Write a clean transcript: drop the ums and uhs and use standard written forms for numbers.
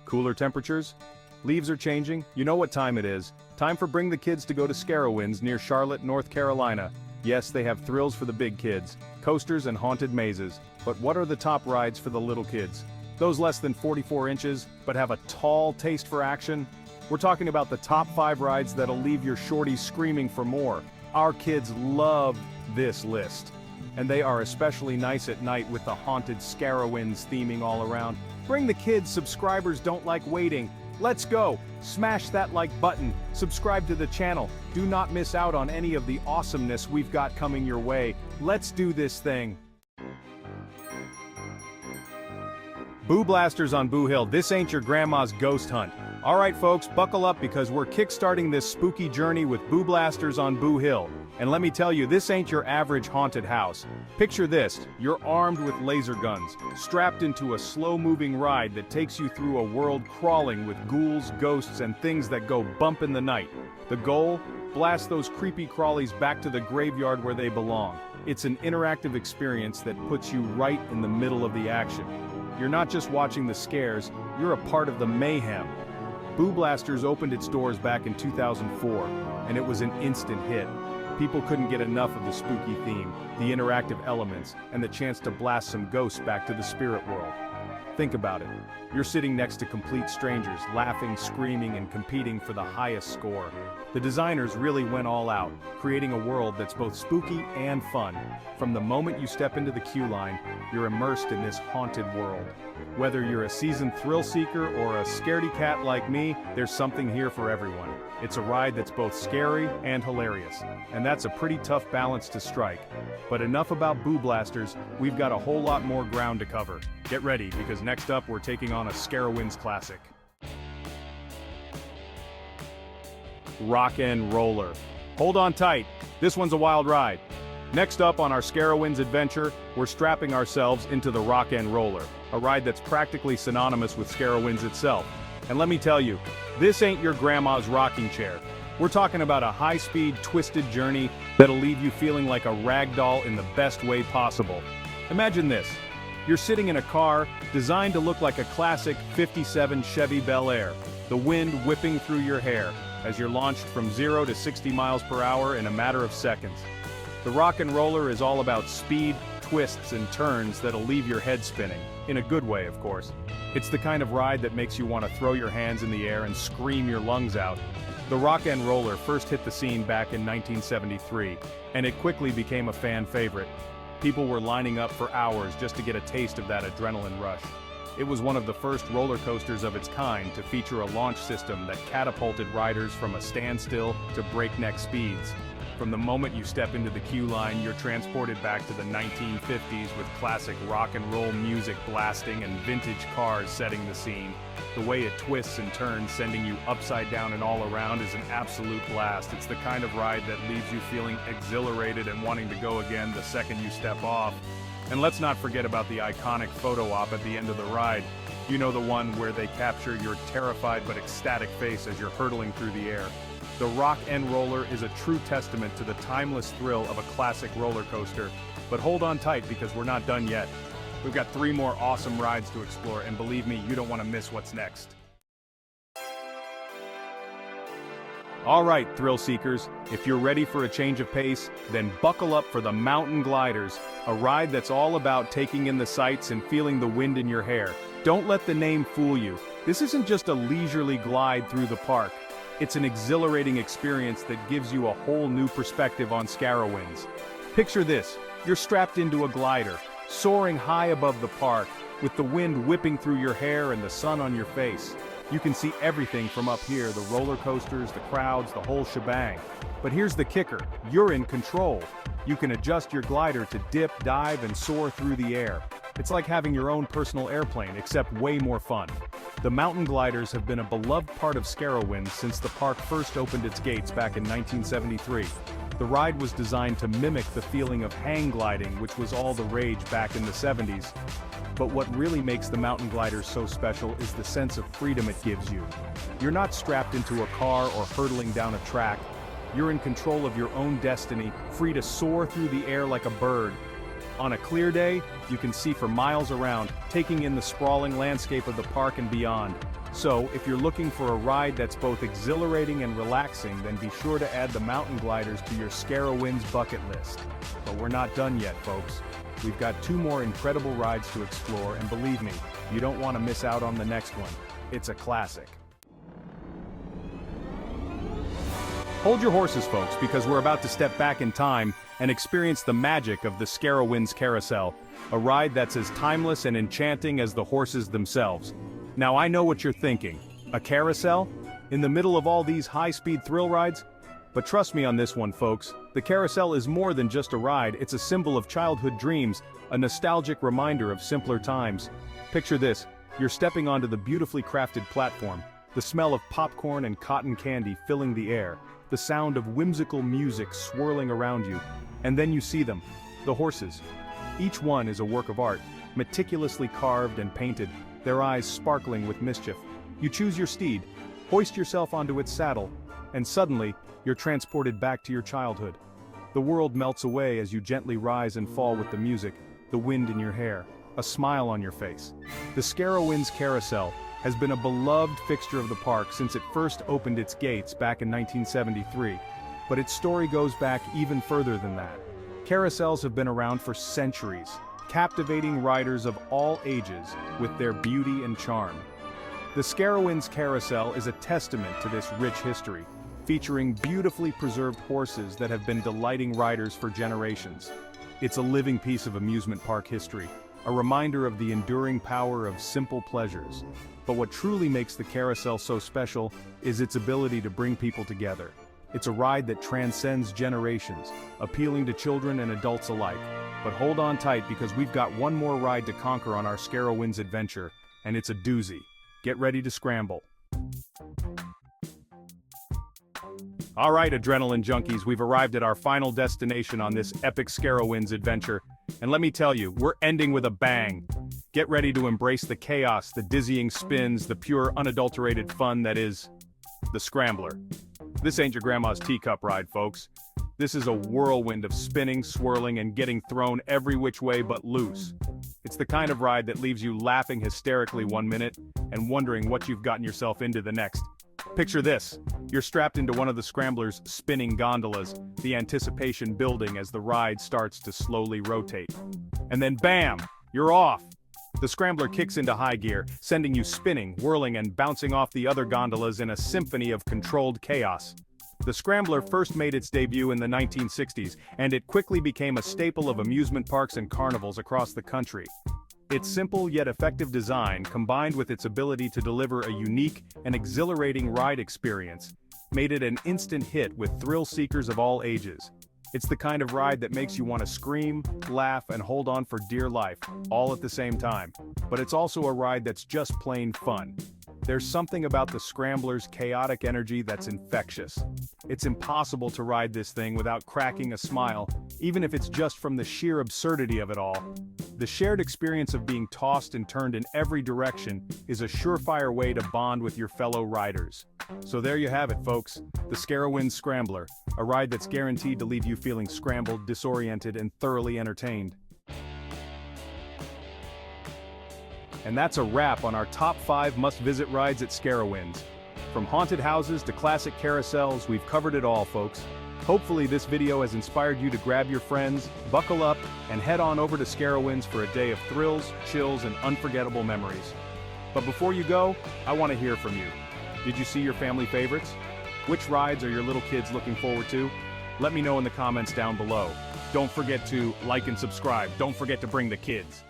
Cooler temperatures? Leaves are changing, you know what time it is. Time for Bring the Kids to go to Scarowinds near Charlotte, North Carolina. Yes, they have thrills for the big kids, coasters and haunted mazes. But what are the top rides for the little kids? Those less than 44 inches, but have a tall taste for action? We're talking about the top 5 rides that'll leave your shorties screaming for more. Our kids love this list. And they are especially nice at night with the haunted Scarowinds theming all around. Bring the Kids subscribers don't like waiting. Let's go! Smash that like button, subscribe to the channel. Do not miss out on any of the awesomeness we've got coming your way. Let's do this thing. Boo Blasters on Boo Hill, this ain't your grandma's ghost hunt. Alright folks, buckle up because we're kickstarting this spooky journey with Boo Blasters on Boo Hill. And let me tell you, this ain't your average haunted house. Picture this, you're armed with laser guns, strapped into a slow-moving ride that takes you through a world crawling with ghouls, ghosts, and things that go bump in the night. The goal? Blast those creepy crawlies back to the graveyard where they belong. It's an interactive experience that puts you right in the middle of the action. You're not just watching the scares, you're a part of the mayhem. Boo Blasters opened its doors back in 2004, and it was an instant hit. People couldn't get enough of the spooky theme, the interactive elements, and the chance to blast some ghosts back to the spirit world. Think about it. You're sitting next to complete strangers, laughing, screaming, and competing for the highest score. The designers really went all out, creating a world that's both spooky and fun. From the moment you step into the queue line, you're immersed in this haunted world. Whether you're a seasoned thrill seeker or a scaredy cat like me, there's something here for everyone. It's a ride that's both scary and hilarious, and that's a pretty tough balance to strike. But enough about Boo Blasters, we've got a whole lot more ground to cover. Get ready, because next up we're taking on a Scarowinds classic. Rock and Roller. Hold on tight, this one's a wild ride. Next up on our Scarowinds adventure, we're strapping ourselves into the Rock and Roller, a ride that's practically synonymous with Scarowinds itself. And let me tell you, this ain't your grandma's rocking chair. We're talking about a high-speed, twisted journey that'll leave you feeling like a rag doll in the best way possible. Imagine this. You're sitting in a car designed to look like a classic '57 Chevy Bel Air, the wind whipping through your hair as you're launched from 0 to 60 miles per hour in a matter of seconds. The Rock and Roller is all about speed, twists, and turns that'll leave your head spinning, in a good way, of course. It's the kind of ride that makes you want to throw your hands in the air and scream your lungs out. The Rock and Roller first hit the scene back in 1973, and it quickly became a fan favorite. People were lining up for hours just to get a taste of that adrenaline rush. It was one of the first roller coasters of its kind to feature a launch system that catapulted riders from a standstill to breakneck speeds. From the moment you step into the queue line, you're transported back to the 1950s with classic rock and roll music blasting and vintage cars setting the scene. The way it twists and turns, sending you upside down and all around, is an absolute blast. It's the kind of ride that leaves you feeling exhilarated and wanting to go again the second you step off. And let's not forget about the iconic photo op at the end of the ride. You know, the one where they capture your terrified but ecstatic face as you're hurtling through the air. The Rock and Roller is a true testament to the timeless thrill of a classic roller coaster. But hold on tight, because we're not done yet. We've got 3 more awesome rides to explore, and believe me, you don't want to miss what's next. Alright, thrill seekers, if you're ready for a change of pace, then buckle up for the Mountain Gliders, a ride that's all about taking in the sights and feeling the wind in your hair. Don't let the name fool you. This isn't just a leisurely glide through the park. It's an exhilarating experience that gives you a whole new perspective on Scarowinds. Picture this, you're strapped into a glider, soaring high above the park, with the wind whipping through your hair and the sun on your face. You can see everything from up here, the roller coasters, the crowds, the whole shebang. But here's the kicker, you're in control. You can adjust your glider to dip, dive, and soar through the air. It's like having your own personal airplane, except way more fun. The Mountain Gliders have been a beloved part of Scarowinds since the park first opened its gates back in 1973. The ride was designed to mimic the feeling of hang gliding, which was all the rage back in the 70s. But what really makes the Mountain Gliders so special is the sense of freedom it gives you. You're not strapped into a car or hurtling down a track. You're in control of your own destiny, free to soar through the air like a bird. On a clear day, you can see for miles around, taking in the sprawling landscape of the park and beyond. So, if you're looking for a ride that's both exhilarating and relaxing, then be sure to add the mountain gliders to your Scarowinds bucket list. But we're not done yet, folks. We've got 2 more incredible rides to explore, and believe me, you don't want to miss out on the next one. It's a classic. Hold your horses, folks, because we're about to step back in time and experience the magic of the Scarowinds Carousel, a ride that's as timeless and enchanting as the horses themselves. Now I know what you're thinking. A carousel? In the middle of all these high-speed thrill rides? But trust me on this one, folks. The carousel is more than just a ride, it's a symbol of childhood dreams, a nostalgic reminder of simpler times. Picture this, you're stepping onto the beautifully crafted platform, the smell of popcorn and cotton candy filling the air, the sound of whimsical music swirling around you, and then you see them, the horses. Each one is a work of art, meticulously carved and painted, their eyes sparkling with mischief. You choose your steed, hoist yourself onto its saddle, and suddenly, you're transported back to your childhood. The world melts away as you gently rise and fall with the music, the wind in your hair, a smile on your face. The Scarowinds Carousel has been a beloved fixture of the park since it first opened its gates back in 1973, but its story goes back even further than that. Carousels have been around for centuries, captivating riders of all ages with their beauty and charm. The Scarowinds Carousel is a testament to this rich history, featuring beautifully preserved horses that have been delighting riders for generations. It's a living piece of amusement park history, a reminder of the enduring power of simple pleasures. But what truly makes the carousel so special is its ability to bring people together. It's a ride that transcends generations, appealing to children and adults alike. But hold on tight because we've got one more ride to conquer on our Scarowinds adventure, and it's a doozy. Get ready to scramble. All right, adrenaline junkies, we've arrived at our final destination on this epic Scarowinds adventure. And let me tell you, we're ending with a bang. Get ready to embrace the chaos, the dizzying spins, the pure, unadulterated fun that is the Scrambler. This ain't your grandma's teacup ride, folks. This is a whirlwind of spinning, swirling, and getting thrown every which way but loose. It's the kind of ride that leaves you laughing hysterically one minute and wondering what you've gotten yourself into the next. Picture this. You're strapped into one of the Scrambler's spinning gondolas, the anticipation building as the ride starts to slowly rotate. And then bam! You're off! The Scrambler kicks into high gear, sending you spinning, whirling, and bouncing off the other gondolas in a symphony of controlled chaos. The Scrambler first made its debut in the 1960s, and it quickly became a staple of amusement parks and carnivals across the country. Its simple yet effective design, combined with its ability to deliver a unique and exhilarating ride experience, made it an instant hit with thrill seekers of all ages. It's the kind of ride that makes you want to scream, laugh, and hold on for dear life, all at the same time. But it's also a ride that's just plain fun. There's something about the Scrambler's chaotic energy that's infectious. It's impossible to ride this thing without cracking a smile, even if it's just from the sheer absurdity of it all. The shared experience of being tossed and turned in every direction is a surefire way to bond with your fellow riders. So there you have it, folks, the Scarowinds Scrambler, a ride that's guaranteed to leave you feeling scrambled, disoriented, and thoroughly entertained. And that's a wrap on our top 5 must-visit rides at Scarowinds. From haunted houses to classic carousels, we've covered it all, folks. Hopefully this video has inspired you to grab your friends, buckle up, and head on over to Scarowinds for a day of thrills, chills, and unforgettable memories. But before you go, I want to hear from you. Did you see your family favorites? Which rides are your little kids looking forward to? Let me know in the comments down below. Don't forget to like and subscribe. Don't forget to bring the kids.